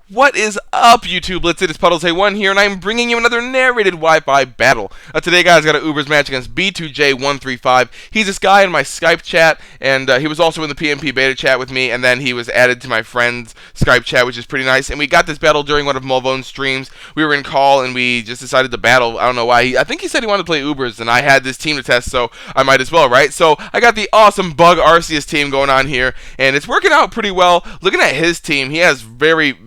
What is up, YouTubelettes? It is PuddlesA1 here, and I'm bringing you another narrated Wi-Fi battle. Today, guys, got an Uber's match against b2j135. He's this guy in my Skype chat, and he was also in the PMP beta chat with me, and then he was added to my friend's Skype chat, which is pretty nice. And we got this battle during one of Mulvone's streams. We were in call, and we just decided to battle. I don't know why. I think he said he wanted to play Ubers, and I had this team to test, so I might as well, right? So I got the awesome Bug Arceus team going on here, and it's working out pretty well. Looking at his team, he has very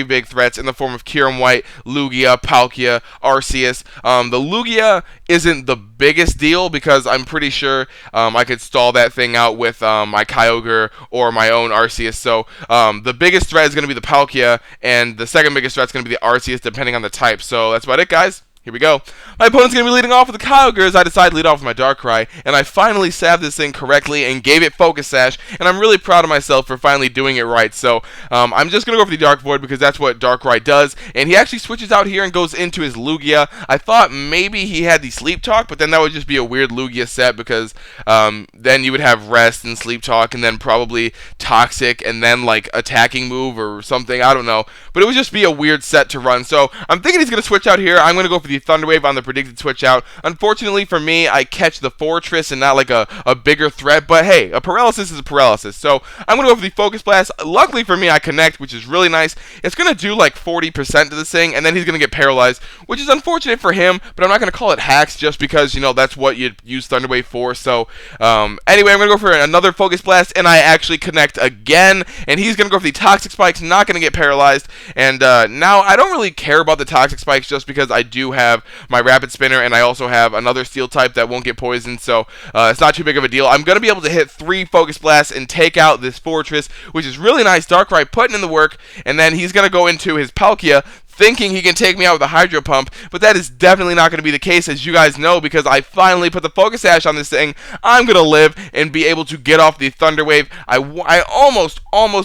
big threats in the form of Kyurem White, Lugia, Palkia, Arceus. The Lugia isn't the biggest deal because I'm pretty sure I could stall that thing out with my Kyogre or my own Arceus. So the biggest threat is going to be the Palkia, and the second biggest threat is going to be the Arceus, depending on the type. So that's about it, guys. Here we go. My opponent's going to be leading off with the Kyogre as I decide to lead off with my Dar-Cry, and I finally salved this thing correctly and gave it Focus Sash, and I'm really proud of myself for finally doing it right. So I'm just going to go for the Dark Void because that's what Dar-Cry does, and he actually switches out here and goes into his Lugia. I thought maybe he had the Sleep Talk, but then that would just be a weird Lugia set because then you would have Rest and Sleep Talk and then probably Toxic and then like Attacking Move or something. I don't know, but it would just be a weird set to run. So I'm thinking he's going to switch out here. I'm going to go for the Thunder Wave on the predicted switch out. Unfortunately for me, I catch the Fortress and not like a bigger threat, but hey, a paralysis is a paralysis. So I'm going to go for the Focus Blast. Luckily for me, I connect, which is really nice. It's going to do like 40% to this thing, and then he's going to get paralyzed, which is unfortunate for him, but I'm not going to call it hacks just because, you know, that's what you'd use Thunder Wave for. So anyway, I'm going to go for another Focus Blast, and I actually connect again, and he's going to go for the Toxic Spikes, not going to get paralyzed, and now I don't really care about the Toxic Spikes just because I do have my Rapid Spinner, and I also have another Steel type that won't get poisoned, so it's not too big of a deal. I'm going to be able to hit 3 Focus Blasts and take out this Fortress, which is really nice. Dar-Cry putting in the work, and then he's going to go into his Palkia, thinking he can take me out with a Hydro Pump, but that is definitely not going to be the case, as you guys know, because I finally put the Focus Sash on this thing. I'm going to live and be able to get off the Thunder Wave. I almost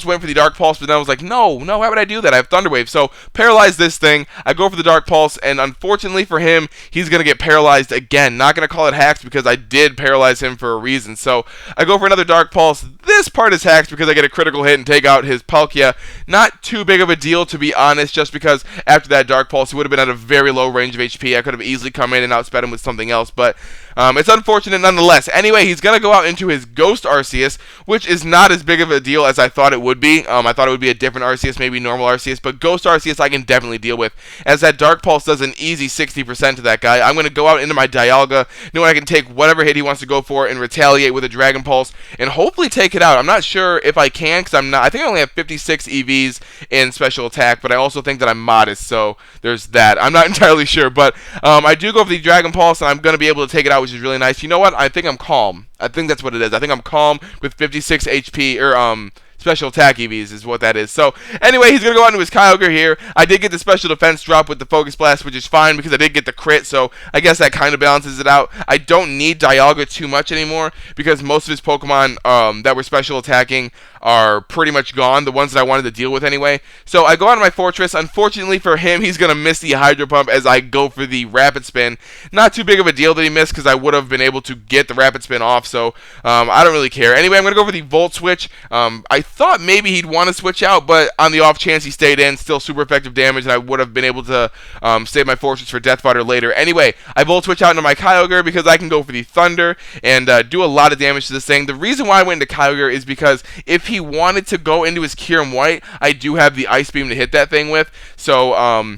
went for the Dark Pulse, but then I was like, no, why would I do that? I have Thunder Wave. So, paralyze this thing. I go for the Dark Pulse, and unfortunately for him, he's going to get paralyzed again. Not going to call it hacks because I did paralyze him for a reason. So, I go for another Dark Pulse. This part is hacks because I get a critical hit and take out his Palkia. Not too big of a deal, to be honest, just because after that Dark Pulse, he would have been at a very low range of HP. I could have easily come in and outsped him with something else, but it's unfortunate nonetheless. Anyway, he's going to go out into his Ghost Arceus, which is not as big of a deal as I thought it would be. I thought it would be a different Arceus, maybe normal Arceus, but Ghost Arceus I can definitely deal with, as that Dark Pulse does an easy 60% to that guy. I'm going to go out into my Dialga, knowing I can take whatever hit he wants to go for and retaliate with a Dragon Pulse, and hopefully take it out. I'm not sure if I can, because I think I only have 56 EVs in Special Attack, but I also think that I'm modest, so there's that. I'm not entirely sure, but I do go for the Dragon Pulse, and I'm going to be able to take it out, which is really nice. You know what? I think I'm calm. I think that's what it is. I think I'm calm with 56 HP, or Special Attack EVs is what that is. So, anyway, he's going to go on to his Kyogre here. I did get the Special Defense drop with the Focus Blast, which is fine because I did get the crit, so I guess that kind of balances it out. I don't need Dialga too much anymore because most of his Pokemon that were Special Attacking are pretty much gone, the ones that I wanted to deal with anyway. So, I go on to my Fortress. Unfortunately for him, he's going to miss the Hydro Pump as I go for the Rapid Spin. Not too big of a deal that he missed because I would have been able to get the Rapid Spin off, so I don't really care. Anyway, I'm going to go for the Volt Switch. I thought maybe he'd want to switch out, but on the off chance he stayed in, still super effective damage, and I would have been able to save my Fortress for Death Fighter later. Anyway, I Volt Switch out into my Kyogre because I can go for the Thunder and do a lot of damage to this thing. The reason why I went into Kyogre is because if he wanted to go into his Kyurem White, I do have the Ice Beam to hit that thing with, so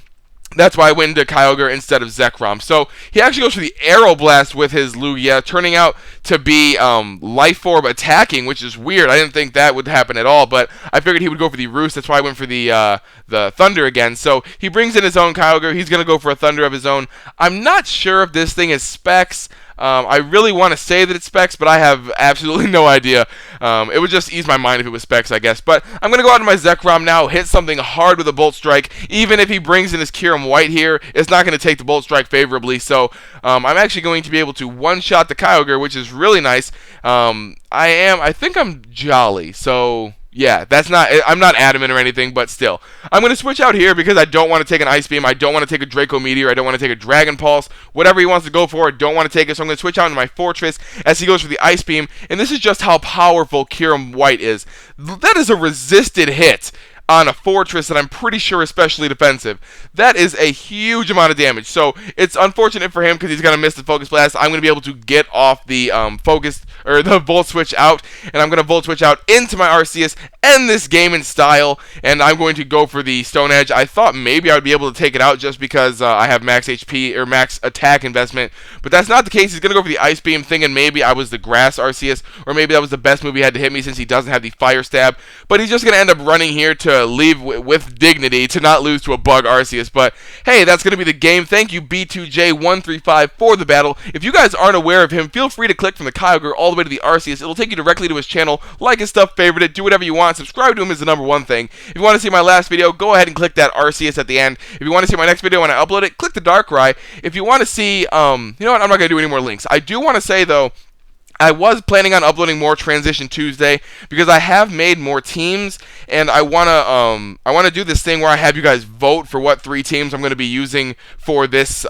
that's why I went into Kyogre instead of Zekrom. So he actually goes for the Aero Blast with his Lugia, turning out to be Life Orb attacking, which is weird. I didn't think that would happen at all, but I figured he would go for the Roost. That's why I went for the Thunder again. So he brings in his own Kyogre. He's going to go for a Thunder of his own. I'm not sure if this thing is Specs. I really want to say that it's Specs, but I have absolutely no idea. It would just ease my mind if it was Specs, I guess. But I'm going to go out to my Zekrom now, hit something hard with a Bolt Strike. Even if he brings in his Kyurem White here, it's not going to take the Bolt Strike favorably. So I'm actually going to be able to one-shot the Kyogre, which is really nice. I think I'm Jolly, so yeah, I'm not adamant or anything, but still. I'm going to switch out here because I don't want to take an Ice Beam, I don't want to take a Draco Meteor, I don't want to take a Dragon Pulse, whatever he wants to go for, I don't want to take it, so I'm going to switch out into my Fortress as he goes for the Ice Beam, and this is just how powerful Kyurem White is. That is a resisted hit. on a fortress that I'm pretty sure is specially defensive. That is a huge amount of damage. So it's unfortunate for him because he's going to miss the focus blast. I'm going to be able to get off the focus or the volt switch out, and I'm going to volt switch out into my Arceus, end this game in style, and I'm going to go for the Stone Edge. I thought maybe I would be able to take it out just because I have max HP or max attack investment, but that's not the case. He's going to go for the Ice Beam, thinking maybe I was the Grass Arceus, or maybe that was the best move he had to hit me since he doesn't have the Fire Stab, but he's just going to end up running here to leave with dignity to not lose to a Bug Arceus. But hey, that's going to be the game. Thank you, b2j135, for the battle. If you guys aren't aware of him, feel free to click from the Kyogre all the way to the Arceus. It'll take you directly to his channel. Like his stuff, favorite it, do whatever you want. Subscribe to him is the #1 thing. If you want to see my last video, go ahead and click that Arceus at the end. If you want to see my next video when I upload it, click the Dar-Cry. If you want to see, you know what, I'm not going to do any more links. I do want to say, though, I was planning on uploading more Transition Tuesday because I have made more teams, and I wanna do this thing where I have you guys vote for what 3 teams I'm going to be using for this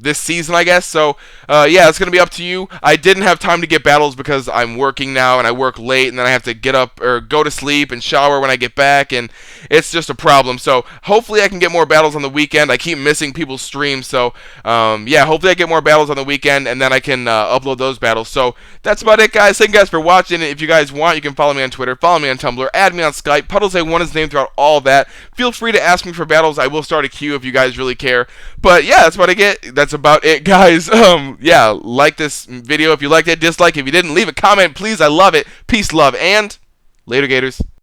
this season, I guess. So yeah, it's gonna be up to you. I didn't have time to get battles because I'm working now, and I work late, and then I have to get up or go to sleep and shower when I get back, and it's just a problem. So hopefully I can get more battles on the weekend. I keep missing people's streams, so yeah, hopefully I get more battles on the weekend, and then I can upload those battles. So that's about it, guys. Thank you guys for watching. If you guys want, you can follow me on Twitter, follow me on Tumblr, add me on Skype. PuddlesA1 is named throughout all that. Feel free to ask me for battles. I will start a queue if you guys really care. But yeah, that's about it, guys. Yeah, like this video if you liked it, dislike if you didn't, leave a comment, please. I love it. Peace, love, and later, Gators.